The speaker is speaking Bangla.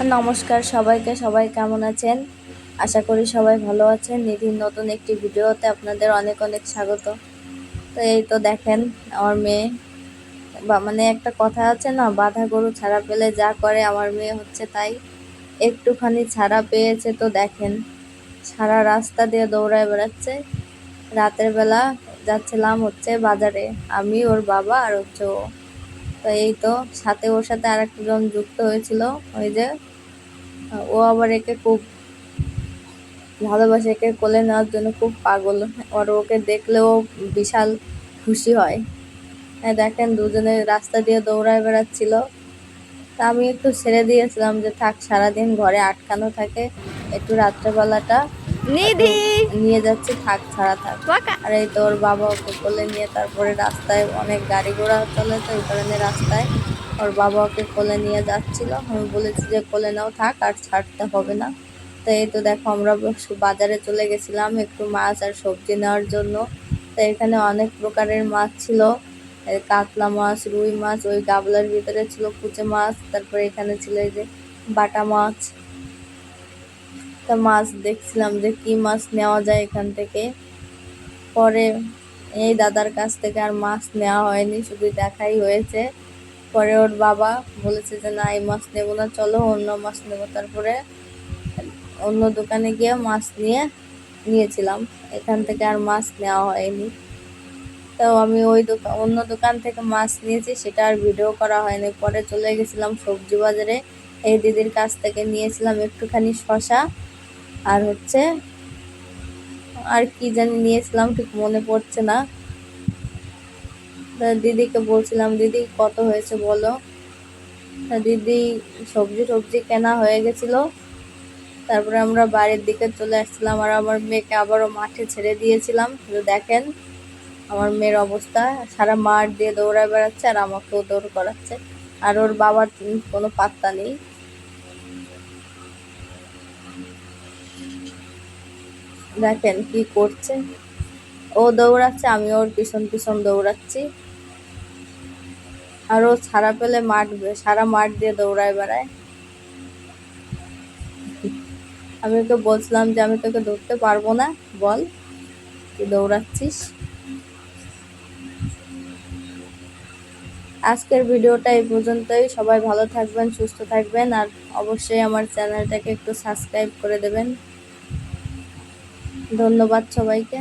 নমস্কার সবাইকে, সবাই কেমন আছেন? আশা করি সবাই ভালো আছেন। নিধির নতুন একটি ভিডিওতে আপনাদের অনেক অনেক স্বাগত। তো এই তো দেখেন আমার মেয়ে, মানে একটা কথা আছে না, বাঁধা গরু ছাড়া পেলে যা করে, আমার মেয়ে হচ্ছে তাই। একটুখানি ছাড়া পেয়েছে তো দেখেন সারা রাস্তা দিয়ে দৌড়ায় বেড়াচ্ছে। রাতের বেলা যাচ্ছিলাম হচ্ছে বাজারে, আমি, ওর বাবা আর হচ্ছে ও। তো এই তো সাথে ওর সাথে আর একজন যুক্ত হয়েছিল, ওই যে ও আবার একে খুব ভালোবাসে, একে কোলে নেওয়ার জন্য খুব পাগল। আর ওকে দেখলেও বিশাল খুশি হয়। দেখেন দুজনে রাস্তা দিয়ে দৌড়ায় বেড়াচ্ছিল। তা আমি একটু ছেড়ে দিয়েছিলাম যে থাক, সারাদিন ঘরে আটকানো থাকে, একটু রাত্রেবেলাটা একটু নিধি নিয়ে যাচ্ছি, থাক, ছাড়া থাক। আর এই তো ওর বাবা ওকে কোলে নিয়ে, তারপরে রাস্তায় অনেক গাড়ি ঘোড়া চলে, তো এই কারণে রাস্তায় ওর বাবা ওকে কোলে নিয়ে যাচ্ছিল। আমি বলেছি যে কোলে নাও, থাক, আর ছাড়তে হবে না। তো এই তো দেখো আমরা বাজারে চলে গেছিলাম একটু মাছ আর সবজি নেওয়ার জন্য। তো এখানে অনেক প্রকারের মাছ ছিল, কাতলা মাছ, রুই মাছ, ওই গাবলার ভিতরে ছিল কুচে মাছ, তারপরে এখানে ছিল এই যে বাটা মাছ। তা মাছ দেখছিলাম যে কি মাছ নেওয়া যায় এখান থেকে। পরে এই দাদার কাছ থেকে আর মাছ নেওয়া হয়নি, শুধু দেখাই হয়েছে। পরে ওর বাবা বলেছে যে না, এই মাছ নেবো না, চলো অন্য মাছ নেবো। তারপরে অন্য দোকানে গিয়ে মাছ নিয়েছিলাম, এখান থেকে আর মাছ নেওয়া হয়নি। তো আমি ওই অন্য দোকান থেকে মাছ নিয়েছি, সেটা আর ভিডিও করা হয়নি। পরে চলে গেছিলাম সবজি বাজারে, এই দিদির কাছ থেকে নিয়েছিলাম একটুখানি শশা, আর হচ্ছে আর কি জানি নিয়েছিলাম, ঠিক মনে পড়ছে না। তা দিদিকে বলছিলাম, দিদি কত হয়েছে বলো। তা দিদি সবজি টবজি কেনা হয়ে গেছিলো। তারপরে আমরা বাড়ির দিকে চলে আসছিলাম, আর আমার মেয়েকে আবারও মাঠে ছেড়ে দিয়েছিলাম। দেখেন আমার মেয়ের অবস্থা, সারা মাঠ দিয়ে দৌড়ায় বেড়াচ্ছে আর আমাকেও দৌড় করাচ্ছে, আর ওর বাবার কোনো পাত্তা নেই। দেখেন কি করছে, ও দৌড়াচ্ছে, আমি ওর পিছন পিছন দৌড়াচ্ছি। আর ও ছাড়া পেলে সারা মাঠ দিয়ে দৌড়ায় বেড়ায়। আমি ওকে বলছিলাম যে আমি তোকে ধরতে পারবো না, বল তুই দৌড়াচ্ছিস। আজকের ভিডিওটা এই পর্যন্তই। সবাই ভালো থাকবেন, সুস্থ থাকবেন, আর অবশ্যই আমার চ্যানেলটাকে একটু সাবস্ক্রাইব করে দেবেন। ধন্যবাদ সবাইকে।